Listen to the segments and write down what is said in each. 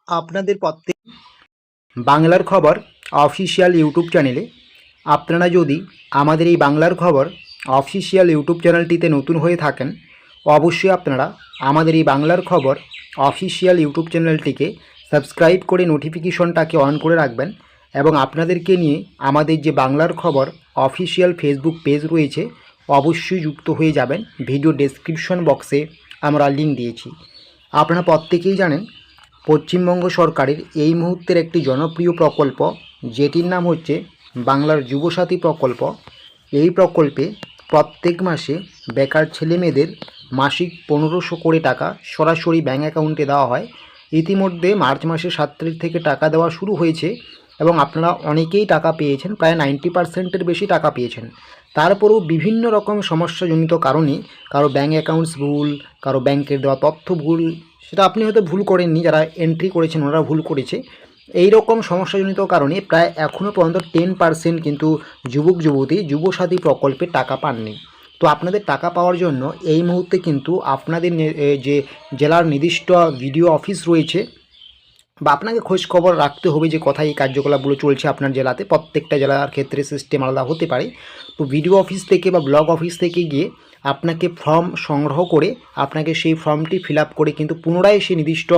আপনাদের প্রত্যেক বাংলার খবর অফিসিয়াল ইউটিউব চ্যানেলে আপনারা যদি আমাদের এই বাংলার খবর অফিসিয়াল ইউটিউব চ্যানেলটিতে নতুন হয়ে থাকেন, অবশ্যই আপনারা আমাদের এই বাংলার খবর অফিসিয়াল ইউটিউব চ্যানেলটিকে সাবস্ক্রাইব করে নোটিফিকেশনটাকে অন করে রাখবেন এবং আপনাদেরকে নিয়ে আমাদের যে বাংলার খবর অফিসিয়াল ফেসবুক পেজ রয়েছে অবশ্যই যুক্ত হয়ে যাবেন। ভিডিও ডেসক্রিপশন বক্সে আমরা লিঙ্ক দিয়েছি। আপনারা প্রত্যেকেই জানেন পশ্চিমবঙ্গ সরকারের এই মুহূর্তের একটি জনপ্রিয় প্রকল্প, যেটির নাম হচ্ছে বাংলার যুবসাথী প্রকল্প। এই প্রকল্পে প্রত্যেক মাসে বেকার ছেলেমেয়েদের মাসিক 1500 করে টাকা সরাসরি ব্যাঙ্ক অ্যাকাউন্টে দেওয়া হয়। ইতিমধ্যে মার্চ মাসের 7 তারিখ থেকে টাকা দেওয়া শুরু হয়েছে এবং আপনারা অনেকেই টাকা পেয়েছেন, প্রায় 90%-এর বেশি টাকা পেয়েছেন। তারপরেও বিভিন্ন রকম সমস্যাজনিত কারণে কারো ব্যাঙ্ক অ্যাকাউন্টস ভুল, কারো ব্যাংকের দেওয়া তথ্য ভুল, সেটা আপনি হয়তো ভুল করেননি, যারা এন্ট্রি করেছেন ওনারা ভুল করেছে। এই রকম সমস্যাজনিত কারণে প্রায় এখনও পর্যন্ত 10% কিন্তু যুবক যুবতী যুবসাথী প্রকল্পে টাকা পাননি। তো আপনাদের টাকা পাওয়ার জন্য এই মুহূর্তে কিন্তু আপনাদের যে জেলার নির্দিষ্ট ভিডিও অফিস রয়েছে বা আপনাকে খোঁজ খবর রাখতে হবে যে কোথায় এই কার্যকলাপগুলো চলছে আপনার জেলাতে। প্রত্যেকটা জেলার ক্ষেত্রে সিস্টেম আলাদা হতে পারে। তো ভিডিও অফিস থেকে বা ব্লক অফিস থেকে গিয়ে আপনাকে ফর্ম সংগ্রহ করে আপনাকে সেই ফর্মটি ফিল আপ করে কিন্তু পুনরায় সেই নির্দিষ্ট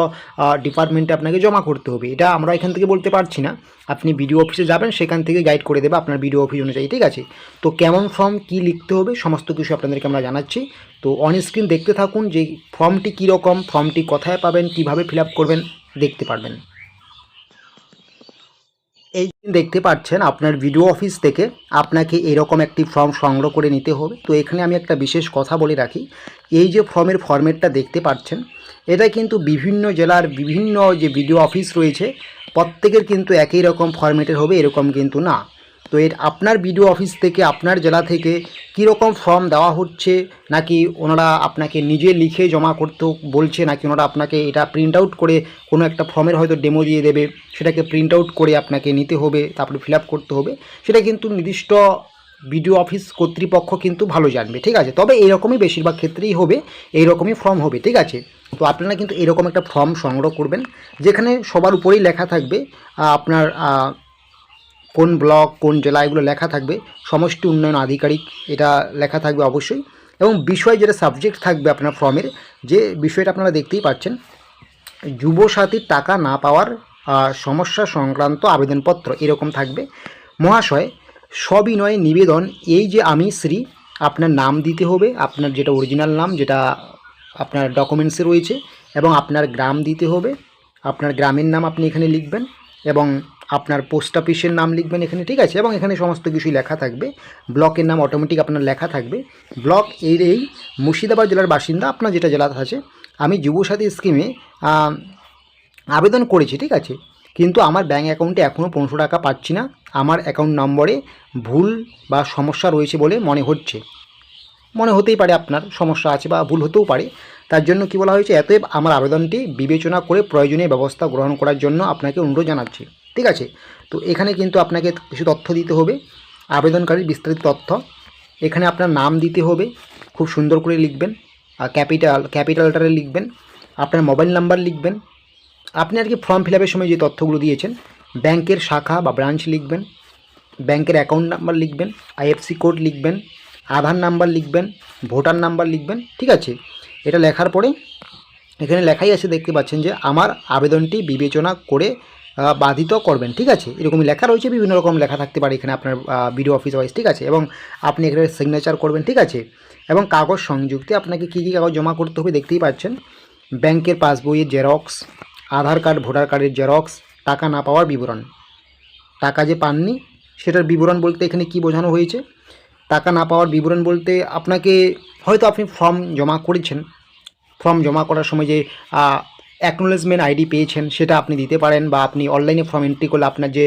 ডিপার্টমেন্টে আপনাকে জমা করতে হবে। এটা আমরা এখান থেকে বলতে পারছি না, আপনি ভিডিও অফিসে যাবেন, সেখান থেকে গাইড করে দেবে আপনার ভিডিও অফিস অনুযায়ী, ঠিক আছে। তো কেমন ফর্ম কী লিখতে হবে সমস্ত কিছু আপনাদেরকে আমরা জানাচ্ছি। তো অন স্ক্রিন দেখতে থাকুন যে ফর্মটি কীরকম, ফর্মটি কোথায় পাবেন, কিভাবে ফিল আপ করবেন দেখতে পারবেন। এই দেখতে পাচ্ছেন আপনার ভিডিও অফিস থেকে আপনাকে এরকম একটি ফর্ম সংগ্রহ করে নিতে হবে। তো এখানে আমি একটা বিশেষ কথা বলে রাখি, এই যে ফর্মের ফরম্যাটটা দেখতে পাচ্ছেন এটা কিন্তু বিভিন্ন জেলার বিভিন্ন যে ভিডিও অফিস রয়েছে প্রত্যেকের কিন্তু একই রকম ফরম্যাটের হবে এরকম কিন্তু না। তো আপনার ভিডিও অফিস থেকে আপনার জেলা থেকে কীরকম ফর্ম দেওয়া হচ্ছে, নাকি ওনারা আপনাকে নিজে লিখে জমা করতে বলছে, নাকি ওনারা আপনাকে এটা প্রিন্ট আউট করে কোনো একটা ফর্মের হয়তো ডেমো দিয়ে দেবে, সেটাকে প্রিন্ট আউট করে আপনাকে নিতে হবে, তারপরে ফিল আপ করতে হবে, সেটা কিন্তু নির্দিষ্ট ভিডিও অফিস কর্তৃপক্ষ কিন্তু ভালো জানবে, ঠিক আছে। তবে এইরকমই বেশিরভাগ ক্ষেত্রেই হবে, এইরকমই ফর্ম হবে, ঠিক আছে। তো আপনারা কিন্তু এরকম একটা ফর্ম সংগ্রহ করবেন যেখানে সবার উপরেই লেখা থাকবে আপনার কোন ব্লক কোন জেলা এগুলো লেখা থাকবে, সমষ্টি উন্নয়ন আধিকারিক এটা লেখা থাকবে অবশ্যই, এবং বিষয় যেটা সাবজেক্ট থাকবে আপনার ফর্মের, যে বিষয়টা আপনারা দেখতেই পাচ্ছেন, যুবসাথীর টাকা না পাওয়ার সমস্যা সংক্রান্ত আবেদনপত্র এরকম থাকবে। মহাশয়, সবিনয় নিবেদন, এই যে আমি শ্রী, আপনার নাম দিতে হবে, আপনার যেটা অরিজিনাল নাম যেটা আপনার ডকুমেন্টসে রয়েছে, এবং আপনার গ্রাম দিতে হবে, আপনার গ্রামের নাম আপনি এখানে লিখবেন, এবং আপনার পোস্ট অফিসের নাম লিখবেন এখানে, ঠিক আছে। এবং এখানে সমস্ত কিছুই লেখা থাকবে, ব্লকের নাম অটোমেটিক আপনার লেখা থাকবে। ব্লক এই মুর্শিদাবাদ জেলার বাসিন্দা, আপনার যেটা জেলা আছে, আমি যুবসাথী স্কিমে আবেদন করেছি, ঠিক আছে, কিন্তু আমার ব্যাঙ্ক অ্যাকাউন্টে এখনও 1500 টাকা পাচ্ছি না, আমার অ্যাকাউন্ট নম্বরে ভুল বা সমস্যা রয়েছে বলে মনে হতেই পারে আপনার সমস্যা আছে বা ভুল হতেও পারে। তার জন্য কি বলা হয়েছে, এতএব আমার আবেদনটি বিবেচনা করে প্রয়োজনীয় ব্যবস্থা গ্রহণ করার জন্য আপনাকে অনুরোধ জানাচ্ছি, ঠিক আছে। তো এখানে কিন্তু আপনাকে কিছু তথ্য দিতে হবে, আবেদনকারীর বিস্তারিত তথ্য, এখানে আপনার নাম দিতে হবে, খুব সুন্দর করে লিখবেন, আর ক্যাপিটাল লেটারে লিখবেন, আপনার মোবাইল নাম্বার লিখবেন, আপনি আর কি ফর্ম ফিল আপের সময় যে তথ্যগুলো দিয়েছেন, ব্যাংকের শাখা বা ব্রাঞ্চ লিখবেন, ব্যাংকের অ্যাকাউন্ট নাম্বার লিখবেন, আইএফসি কোড লিখবেন, আধার নাম্বার লিখবেন, ভোটার নাম্বার লিখবেন, ঠিক আছে। এটা লেখার পরে এখানে লেখাই আছে, দেখতে পাচ্ছেন যে আমার আবেদনটি বিবেচনা করে বাধিত করবেন, ঠিক আছে, এরকমই লেখা রয়েছে, বিভিন্ন রকম লেখা থাকতে পারে এখানে আপনার বিডিও অফিস ওয়াইজ, ঠিক আছে। এবং আপনি এখানে সিগনেচার করবেন, ঠিক আছে। এবং কাগজ সংযুক্তে আপনাকে কী কী কাগজ জমা করতে হবে দেখতেই পাচ্ছেন, ব্যাংকের পাসবইয়ের জেরক্স, আধার কার্ড ভোটার কার্ডের জেরক্স, টাকা না পাওয়ার বিবরণ, টাকা যে পাননি সেটার বিবরণ বলতে এখানে কি বোঝানো হয়েছে, টাকা না পাওয়ার বিবরণ বলতে আপনাকে হয়তো আপনি ফর্ম জমা করেছেন, ফর্ম জমা করার সময় যে অ্যাকনোলেজমেন্ট আইডি পেয়েছেন সেটা আপনি দিতে পারেন, বা আপনি অনলাইনে ফর্ম এন্ট্রি করলে আপনার যে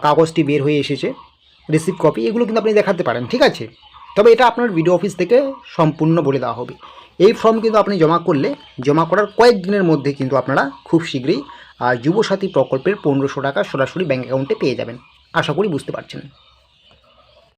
কাগজটি বের হয়ে এসেছে রিসিপ্ট কপি, এগুলো কিন্তু আপনি দেখাতে পারেন, ঠিক আছে। তবে এটা আপনার ভিডিও অফিস থেকে সম্পূর্ণ বলে দেওয়া হবে। এই ফর্ম কিন্তু আপনি জমা করলে জমা করার কয়েকদিনের মধ্যে কিন্তু আপনারা খুব শীঘ্রই যুবসাথী প্রকল্পের 1500 টাকা সরাসরি ব্যাঙ্ক অ্যাকাউন্টে পেয়ে যাবেন। আশা করি বুঝতে পারছেন।